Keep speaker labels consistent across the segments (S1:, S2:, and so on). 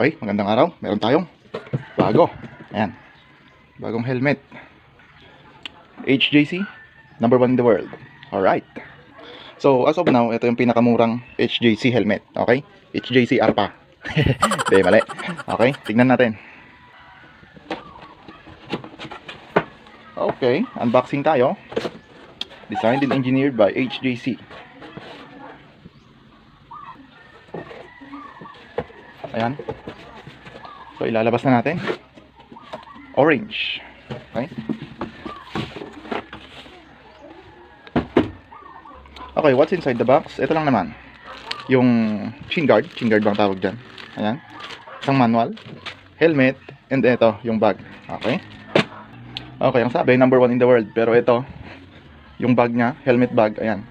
S1: Okay, magandang araw. Meron tayong bago. Ayan. Bagong helmet. HJC, number 1 in the world. Alright. So, as of now, ito yung pinakamurang HJC helmet. Okay? HJC ARPA. Hindi, mali. Okay, tignan natin. Okay, unboxing tayo. Designed and engineered by HJC. Ayan. So, ilalabas na natin. Orange. Okay. Okay, what's inside the box? Ito lang naman. Yung chin guard. Chin guard bang tawag dyan? Ayan. Isang manual. Helmet. And ito, yung bag. Okay. Okay, ang sabi, number 1 in the world. Pero ito, yung bag niya, helmet bag, ayan.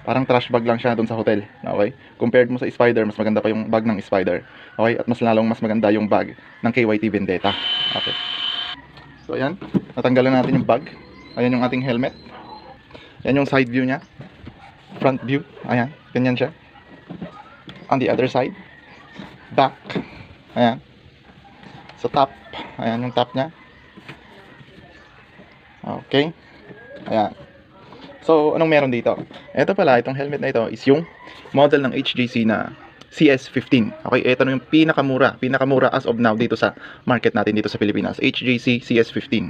S1: Parang trash bag lang siya doon sa hotel. Okay? Compared mo sa Spider, mas maganda pa yung bag ng Spider. Okay? At mas maganda yung bag ng KYT Vendetta. Okay. So, ayan. Natanggalan natin yung bag. Ayan yung ating helmet. Ayan yung side view niya. Front view. Ayan. Ganyan siya. On the other side. Back. Ayan. Sa top. Ayan yung top niya. Okay. Ayan. So, anong meron dito? Ito pala, itong helmet na ito is yung model ng HJC na CS15. Okay, ito na yung pinakamura as of now dito sa market natin dito sa Pilipinas. HJC CS15.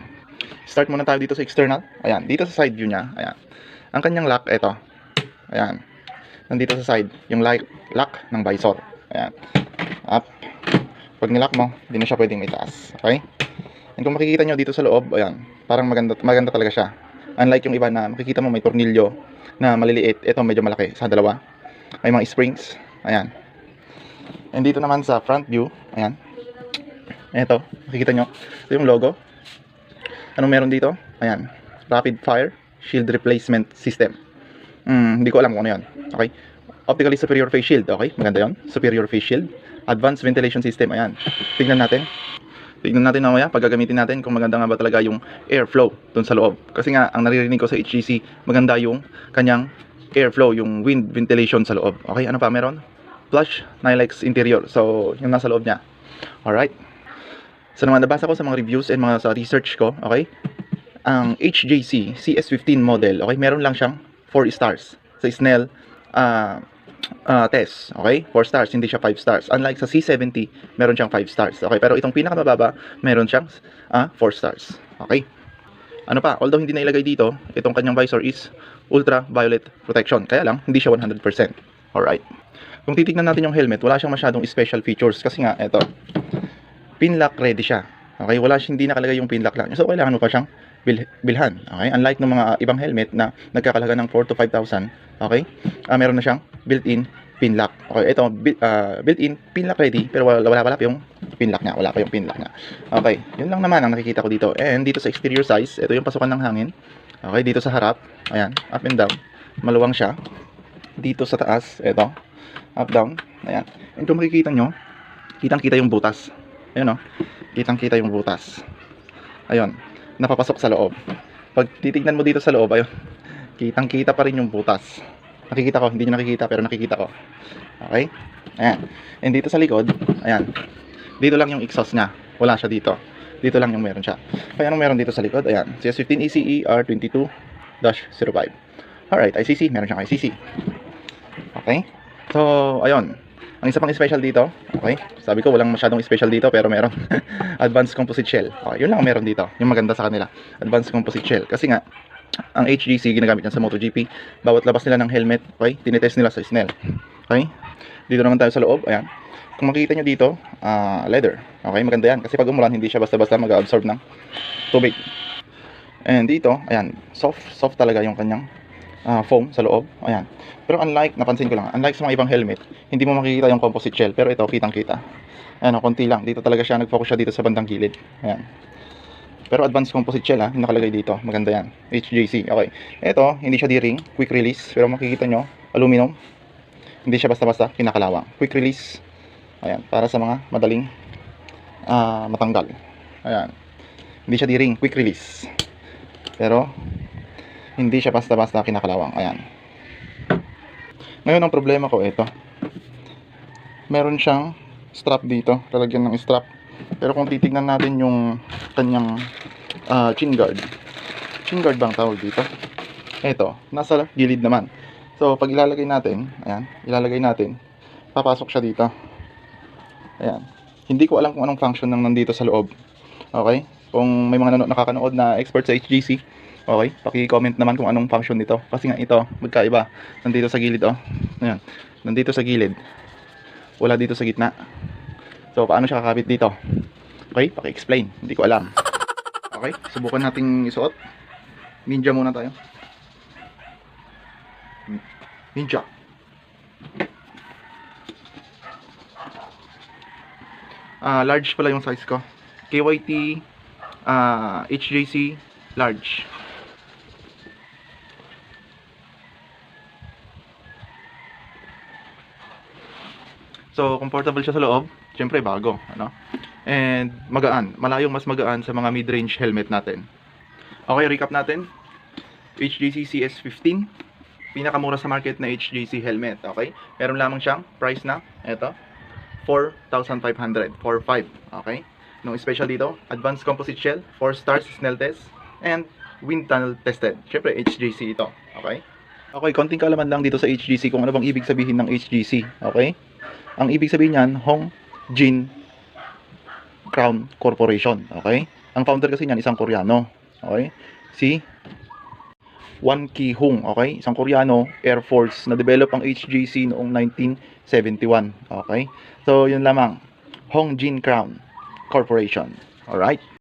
S1: Start muna tayo dito sa external. Ayan, dito sa side view niya. Ayan. Ang kanyang lock, ito. Ayan. Nandito sa side, yung lock ng visor. Ayan. Up. Pag nilock mo, hindi na siya pwedeng itaas. Okay? And kung makikita nyo dito sa loob, ayan, parang maganda talaga siya. Unlike yung iba na makikita mo may tornilyo na maliliit, ito medyo malaki sa dalawa. May mga springs, ayan. And dito naman sa front view, ayan. Ito, makikita nyo, ito yung logo. Anong meron dito? Ayan, rapid fire shield replacement system. Hindi ko alam kung ano yan. Okay, optically superior face shield. Okay, maganda yon. Superior face shield, advanced ventilation system. Ayan, tignan natin mamaya pag gagamitin natin kung maganda nga ba talaga yung airflow dun sa loob. Kasi nga, ang naririnig ko sa HJC, maganda yung kanyang airflow, yung wind ventilation sa loob. Okay, ano pa meron? Plush Nylex interior. So, yung nasa loob niya. Alright. So, naman nabasa ko sa mga reviews and mga sa research ko, okay? Ang HJC CS15 model, okay, meron lang siyang 4 stars sa Snell test. Okay, 4 stars, hindi siya 5 stars. Unlike sa C70, meron siyang 5 stars. Okay, pero itong pinakamababa, meron siyang 4 stars. Okay, ano pa, although hindi na ilagay dito, itong kanyang visor is ultraviolet protection, kaya lang hindi siya 100%. Alright, kung titignan natin yung helmet, wala siyang masyadong special features kasi nga, ito, pin lock ready siya. Okay, hindi nakalagay yung pin lock lang, so kailangan mo pa siyang bilhan. Okay, unlike ng mga ibang helmet na nagkakalaga ng 4 to 5,000, okay, meron na siyang built-in pin lock. Okay, ito built-in pin lock ready, pero wala pa yung pin lock niya, wala pa yung pin lock niya. Okay, yun lang naman ang nakikita ko dito. And dito sa exterior size, ito yung pasukan ng hangin. Okay, dito sa harap, ayan, up and down, maluwang siya. Dito sa taas, ito, up down, ayan. And kung makikita nyo, kitang-kita yung butas. Ayun, kitang-kita yung butas. Ayun, napapasok sa loob. Pag titignan mo dito sa loob, ayun, kitang-kita pa rin yung butas. Nakikita ko, hindi nyo nakikita pero nakikita ko. Okay? Ayan. And dito sa likod, ayan, dito lang yung exhaust nya. Wala siya dito. Dito lang yung meron siya. Kaya anong meron dito sa likod? Ayan, CS15 ECE R22-05. Alright, ICC, meron siyang ICC. Okay? So, ayun. Ang isa pang special dito, okay? Sabi ko walang masyadong special dito pero meron advanced composite shell. Okay, yun lang meron dito. Yung maganda sa kanila, advanced composite shell. Kasi nga, ang HJC ginagamit yan sa MotoGP. Bawat labas nila ng helmet, okay, tinitest nila sa Snell. Okay? Dito naman tayo sa loob, ayan. Kung makikita nyo dito, leather. Okay, maganda yan. Kasi pag umulan, hindi siya basta-basta mag-absorb ng tubig. And dito, ayan, soft talaga yung kanyang foam sa loob. Ayan. Pero unlike, napansin ko lang, unlike sa mga ibang helmet, hindi mo makikita yung composite shell. Pero ito, kitang-kita. Ayan, konti lang. Dito talaga siya, nag-focus siya dito sa bandang gilid. Ayan. Pero advanced composite shell, yung nakalagay dito. Maganda yan. HJC. Okay. Ito, hindi siya D-ring, quick release. Pero makikita nyo, aluminum. Hindi siya basta-basta kinakalawang. Quick release. Ayan, para sa mga madaling matanggal. Ayan. Hindi siya D-ring, quick release. Pero hindi siya basta-basta kinakalawang. Ayan. Ngayon ang problema ko ito. Meron siyang strap dito, lalagyan ng strap. Pero kung titignan natin yung kanyang chin guard bang tawag dito? Ito, nasa gilid naman. So, pag ilalagay natin, ayan, papasok siya dito. Ayan. Hindi ko alam kung anong function ng nandito sa loob. Okay? Kung may mga nakakanood na expert sa HGC, okay, paki-comment naman kung anong function nito. Kasi nga ito, magkaiba. Nandito sa gilid, oh. Ayan. Nandito sa gilid. Wala dito sa gitna. So, paano siya kakabit dito? Okay, paki-explain. Hindi ko alam. Okay, subukan nating isuot. Ninja muna tayo. Ninja. Large pala yung size ko. KYT HJC large. So, comfortable siya sa loob. Siyempre, bago. Ano? And magaan. Mas magaan sa mga mid-range helmet natin. Okay, recap natin. HJC CS15. Pinakamura sa market na HJC helmet. Okay? Meron lamang siyang price na, eto, 4,500. 4,500. Okay? No special dito, advanced composite shell, 4 stars snell test, and wind tunnel tested. Siyempre, HJC ito. Okay? Okay, konting kaalaman lang dito sa HJC kung ano bang ibig sabihin ng HJC. Okay? Ang ibig sabihin niyan, Hong Jin Crown Corporation. Okay? Ang founder kasi niyan, isang Koreano. Okay? Si Wan Ki-hung, okay? Isang Koreano, Air Force, na develop ang HJC noong 1971. Okay? So, yun lamang. Hong Jin Crown Corporation. Alright?